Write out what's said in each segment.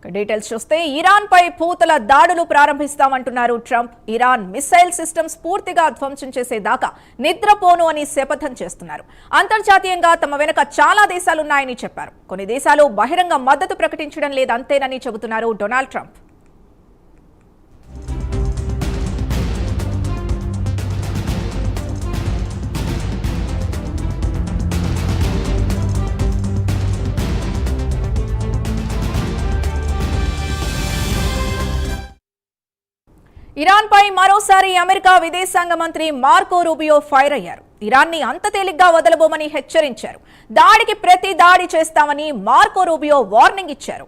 Details చూస్తే Iran పై పూతల దాడులు ప్రారంభిస్తామంటున్నారు Trump. Iran missile systems పూర్తిగా ధ్వంసం చేసేదాకా నిద్రపోను అని శపథం చేస్తున్నారు. అంతర్జాతీయంగా తమ వెనుక చాలా దేశాలున్నాయని చెప్పారు. కొన్ని దేశాలు బహిరంగ మద్దతు ప్రకటించడం లేదంతేనని చెబుతున్నారు డొనాల్డ్ ట్రంప్. ఇరాన్ పై మరోసారి అమెరికా విదేశాంగ మంత్రి మార్కో రూబియో ఫైర్ అయ్యారు. ఇరాన్ ని అంత తేలిగ్గా వదలబోమని హెచ్చరించారు. దాడికి ప్రతి దాడి చేస్తామని మార్కో రూబియో వార్నింగ్ ఇచ్చారు.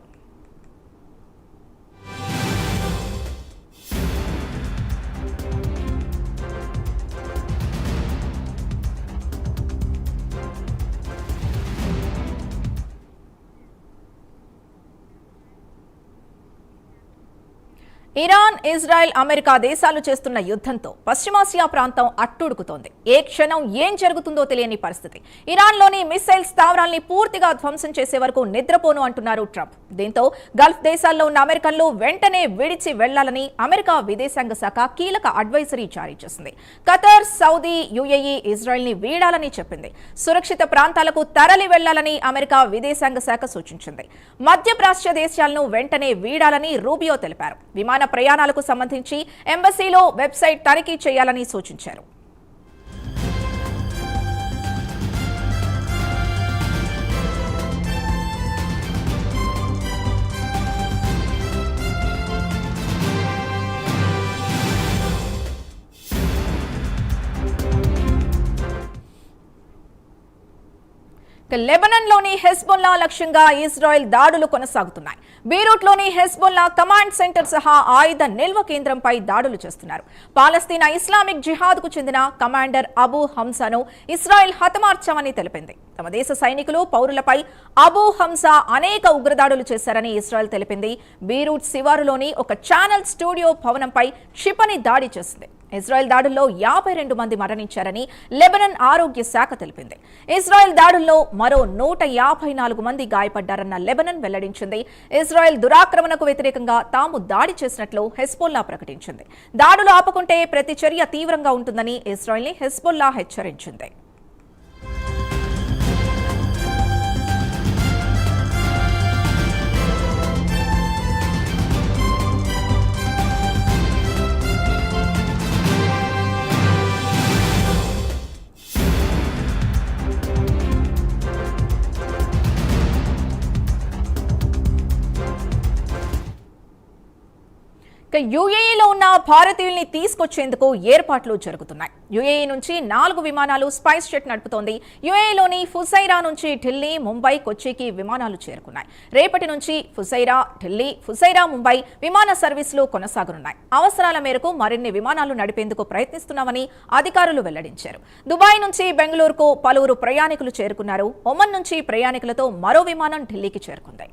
ఇరాన్, ఇజ్రాయెల్, అమెరికా దేశాలు చేస్తున్న యుద్ధంతో పశ్చిమాసియా ప్రాంతం అట్టుడుకుతోంది. ఏ క్షణం ఏం జరుగుతుందో తెలియని పరిస్థితి. ఇరాన్లోని మిసైల్ స్థావరాల్ని పూర్తిగా ధ్వంసం చేసే వరకు నిద్రపోను అంటున్నారు ట్రంప్. దీంతో గల్ఫ్ దేశాల్లో ఉన్న అమెరికన్లు వెంటనే విడిచి వెళ్లాలని అమెరికా విదేశాంగ శాఖ కీలక అడ్వైజరీ జారీ చేసింది. ఖతర్, సౌదీ, యుఏఈ, ఇజ్రాయెల్ ని వీడాలని చెప్పింది. సురక్షిత ప్రాంతాలకు తరలి వెళ్లాలని అమెరికా విదేశాంగ శాఖ సూచించింది. మధ్యప్రాచ్య దేశాలను వెంటనే వీడాలని రూబియో తెలిపారు. విమాన ప్రయాణాలకు సంబంధించి ఎంబసీలో వెబ్సైట్ తనిఖీ చేయాలని సూచించారు. లెబనాన్లోని హెజ్బొల్లా లక్ష్యంగా ఇజ్రాయెల్ దాడులు కొనసాగుతున్నాయి. బీరూట్లోని హెజ్బొల్లా కమాండ్ సెంటర్ సహా ఆయుధ నిల్వ కేంద్రంపై దాడులు చేస్తున్నారు. పాలస్తీనా ఇస్లామిక్ జిహాద్కు చెందిన కమాండర్ అబూ హంసాను ఇజ్రాయెల్ హతమార్చామని తెలిపింది. తమ దేశ సైనికులు, పౌరులపై అబూ హంసా అనేక ఉగ్రదాడులు చేశారని ఇజ్రాయెల్ తెలిపింది. బీరూట్ శివారులోని ఒక ఛానల్ స్టూడియో భవనంపై క్షిపణి దాడి చేసింది. ఇజ్రాయెల్ దాడుల్లో 52 మంది మరణించారని లెబనాన్ ఆరోగ్య శాఖ తెలిపింది. ఇజ్రాయెల్ దాడుల్లో మరో 154 మంది గాయపడ్డారన్న లెబనాన్ వెల్లడించింది. ఇజ్రాయెల్ దురాక్రమణకు వ్యతిరేకంగా తాము దాడి చేసినట్లు హెజ్బొల్లా ప్రకటించింది. దాడులు ఆపకుంటే ప్రతి చర్య తీవ్రంగా ఉంటుందని ఇజ్రాయెల్ని హెజ్బొల్లా హెచ్చరించింది. యుఏఈలో ఉన్న భారతీయుల్ని తీసుకొచ్చేందుకు ఏర్పాట్లు జరుగుతున్నాయి. యుఏఈ నుంచి 4 విమానాలు స్పైస్ జెట్ నడుపుతోంది. యుఏఈలోని ఫుజైరా నుంచి ఢిల్లీ, ముంబై, కొచ్చికి విమానాలు చేరుకున్నాయి. రేపటి నుంచి ఫుజైరా, ఢిల్లీ, ఫుజైరా, ముంబై విమాన సర్వీసులు కొనసాగనున్నాయి. అవసరాల మేరకు మరిన్ని విమానాలు నడిపేందుకు ప్రయత్నిస్తున్నామని అధికారులు వెల్లడించారు. దుబాయ్ నుంచి బెంగళూరుకు పలువురు ప్రయాణికులు చేరుకున్నారు. ఒమన్ నుంచి ప్రయాణికులతో మరో విమానం ఢిల్లీకి చేరుకుంది.